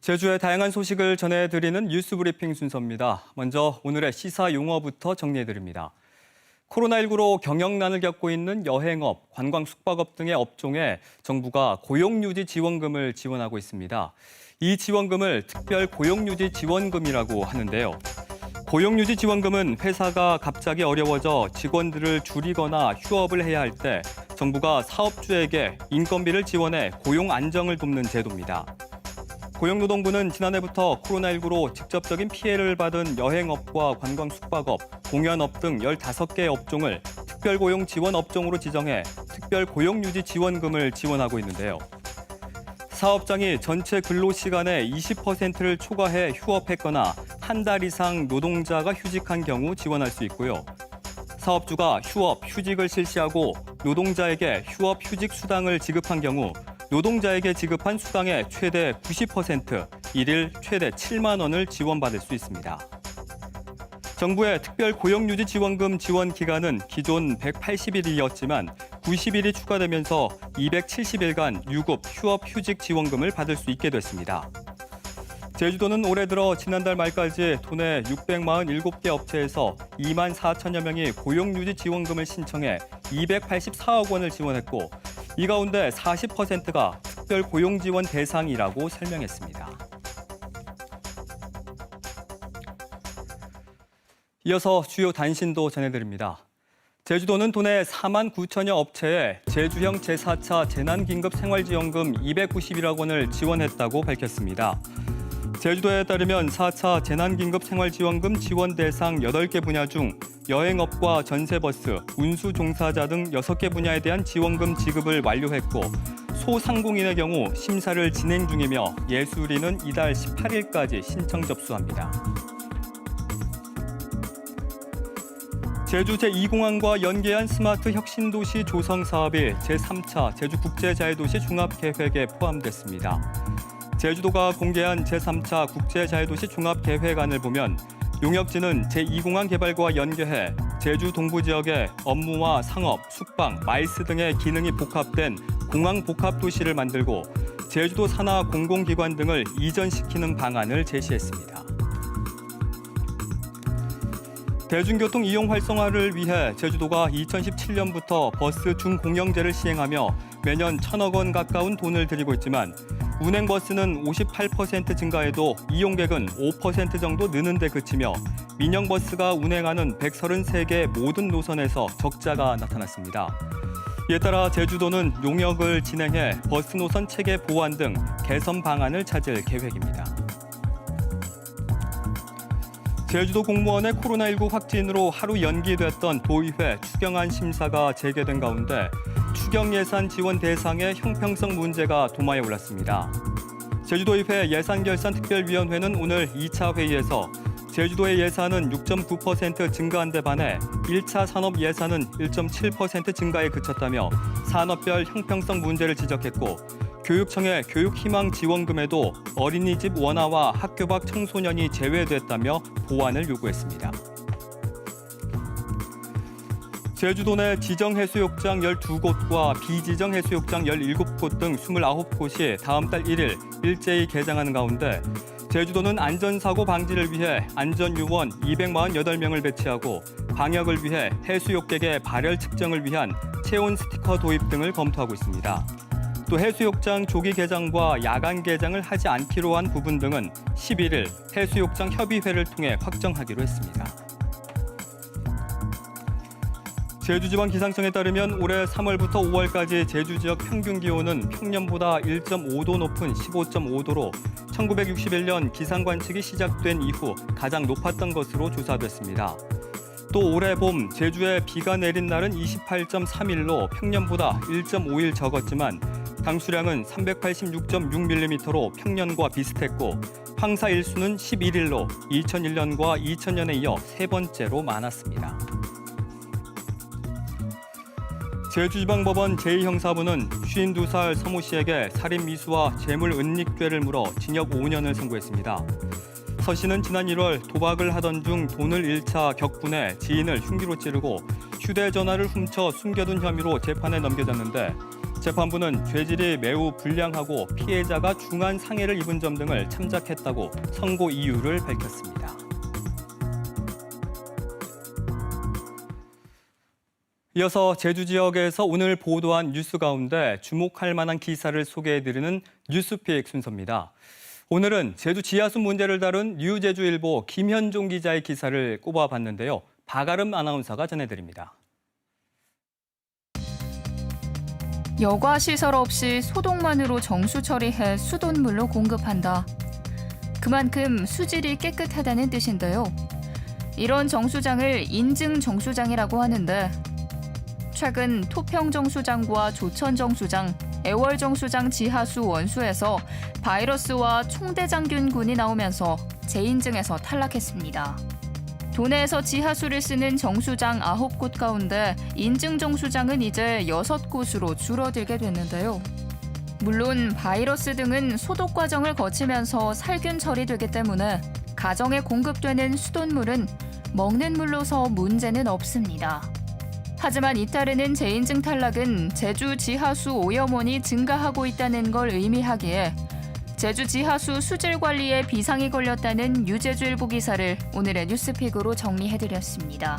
제주의 다양한 소식을 전해드리는 뉴스 브리핑 순서입니다. 먼저 오늘의 시사 용어부터 정리해드립니다. 코로나19로 경영난을 겪고 있는 여행업, 관광 숙박업 등의 업종에 정부가 고용유지 지원금을 지원하고 있습니다. 이 지원금을 특별 고용유지 지원금이라고 하는데요. 고용유지 지원금은 회사가 갑자기 어려워져 직원들을 줄이거나 휴업을 해야 할 때 정부가 사업주에게 인건비를 지원해 고용 안정을 돕는 제도입니다. 고용노동부는 지난해부터 코로나19로 직접적인 피해를 받은 여행업과 관광 숙박업, 공연업 등 15개 업종을 특별고용 지원 업종으로 지정해 특별고용유지 지원금을 지원하고 있는데요. 사업장이 전체 근로시간의 20%를 초과해 휴업했거나 한 달 이상 노동자가 휴직한 경우 지원할 수 있고요. 사업주가 휴업, 휴직을 실시하고 노동자에게 휴업, 휴직 수당을 지급한 경우 노동자에게 지급한 수당의 최대 90%, 일일 최대 7만 원을 지원받을 수 있습니다. 정부의 특별 고용유지 지원금 지원 기간은 기존 180일이었지만 90일이 추가되면서 270일간 유급, 휴업, 휴직 지원금을 받을 수 있게 됐습니다. 제주도는 올해 들어 지난달 말까지 도내 647개 업체에서 2만 4천여 명이 고용유지 지원금을 신청해 284억 원을 지원했고 이 가운데 40%가 특별 고용 지원 대상이라고 설명했습니다. 이어서 주요 단신도 전해드립니다. 제주도는 도내 4만 9천여 업체에 제주형 제4차 재난긴급생활지원금 291억 원을 지원했다고 밝혔습니다. 제주도에 따르면 4차 재난긴급생활지원금 지원 대상 8개 분야 중 여행업과 전세버스, 운수 종사자 등 6개 분야에 대한 지원금 지급을 완료했고 소상공인의 경우 심사를 진행 중이며 예술인은 이달 18일까지 신청 접수합니다. 제주 제2공항과 연계한 스마트 혁신도시 조성 사업이 제3차 제주국제자유도시 종합계획에 포함됐습니다. 제주도가 공개한 제3차 국제자유도시 종합계획안을 보면 용역지는 제2공항 개발과 연계해 제주 동부 지역의 업무와 상업, 숙박, 마이스 등의 기능이 복합된 공항 복합도시를 만들고 제주도 산하 공공기관 등을 이전시키는 방안을 제시했습니다. 대중교통 이용 활성화를 위해 제주도가 2017년부터 버스 준공영제를 시행하며 매년 1,000억 원 가까운 돈을 들이고 있지만 운행버스는 58% 증가해도 이용객은 5% 정도 느는 데 그치며 민영버스가 운행하는 133개 모든 노선에서 적자가 나타났습니다. 이에 따라 제주도는 용역을 진행해 버스 노선 체계 보완 등 개선 방안을 찾을 계획입니다. 제주도 공무원의 코로나19 확진으로 하루 연기됐던 도의회 추경안 심사가 재개된 가운데 추경 예산 지원 대상의 형평성 문제가 도마에 올랐습니다. 제주도의회 예산결산특별위원회는 오늘 2차 회의에서 제주도의 예산은 6.9% 증가한 데 반해 1차 산업 예산은 1.7% 증가에 그쳤다며 산업별 형평성 문제를 지적했고 교육청의 교육희망 지원금에도 어린이집 원화와 학교 밖 청소년이 제외됐다며 보완을 요구했습니다. 제주도 내 지정해수욕장 12곳과 비지정해수욕장 17곳 등 29곳이 다음 달 1일 일제히 개장하는 가운데 제주도는 안전사고 방지를 위해 안전요원 248명을 배치하고 방역을 위해 해수욕객의 발열 측정을 위한 체온 스티커 도입 등을 검토하고 있습니다. 또 해수욕장 조기 개장과 야간 개장을 하지 않기로 한 부분 등은 11일 해수욕장 협의회를 통해 확정하기로 했습니다. 제주지방기상청에 따르면 올해 3월부터 5월까지 제주 지역 평균 기온은 평년보다 1.5도 높은 15.5도로 1961년 기상관측이 시작된 이후 가장 높았던 것으로 조사됐습니다. 또 올해 봄 제주에 비가 내린 날은 28.3일로 평년보다 1.5일 적었지만 강수량은 386.6mm로 평년과 비슷했고 황사 일수는 11일로 2001년과 2000년에 이어 세 번째로 많았습니다. 제주지방법원 제2형사부는 52살 서모 씨에게 살인미수와 재물은닉죄를 물어 징역 5년을 선고했습니다. 서 씨는 지난 1월 도박을 하던 중 돈을 잃자 격분해 지인을 흉기로 찌르고 휴대전화를 훔쳐 숨겨둔 혐의로 재판에 넘겨졌는데 재판부는 죄질이 매우 불량하고 피해자가 중한 상해를 입은 점 등을 참작했다고 선고 이유를 밝혔습니다. 이어서 제주 지역에서 오늘 보도한 뉴스 가운데 주목할 만한 기사를 소개해드리는 뉴스픽 순서입니다. 오늘은 제주 지하수 문제를 다룬 뉴제주일보 김현종 기자의 기사를 꼽아봤는데요. 박아름 아나운서가 전해드립니다. 여과 시설 없이 소독만으로 정수 처리해 수돗물로 공급한다. 그만큼 수질이 깨끗하다는 뜻인데요. 이런 정수장을 인증 정수장이라고 하는데 최근 토평 정수장과 조천 정수장, 애월 정수장 지하수 원수에서 바이러스와 총대장균군이 나오면서 재인증에서 탈락했습니다. 도내에서 지하수를 쓰는 정수장 9곳 가운데 인증 정수장은 이제 6곳으로 줄어들게 됐는데요. 물론 바이러스 등은 소독 과정을 거치면서 살균 처리되기 때문에 가정에 공급되는 수돗물은 먹는 물로서 문제는 없습니다. 하지만 잇따르는 재인증 탈락은 제주 지하수 오염원이 증가하고 있다는 걸 의미하기에 제주 지하수 수질 관리에 비상이 걸렸다는 뉴제주일보 기사를 오늘의 뉴스픽으로 정리해드렸습니다.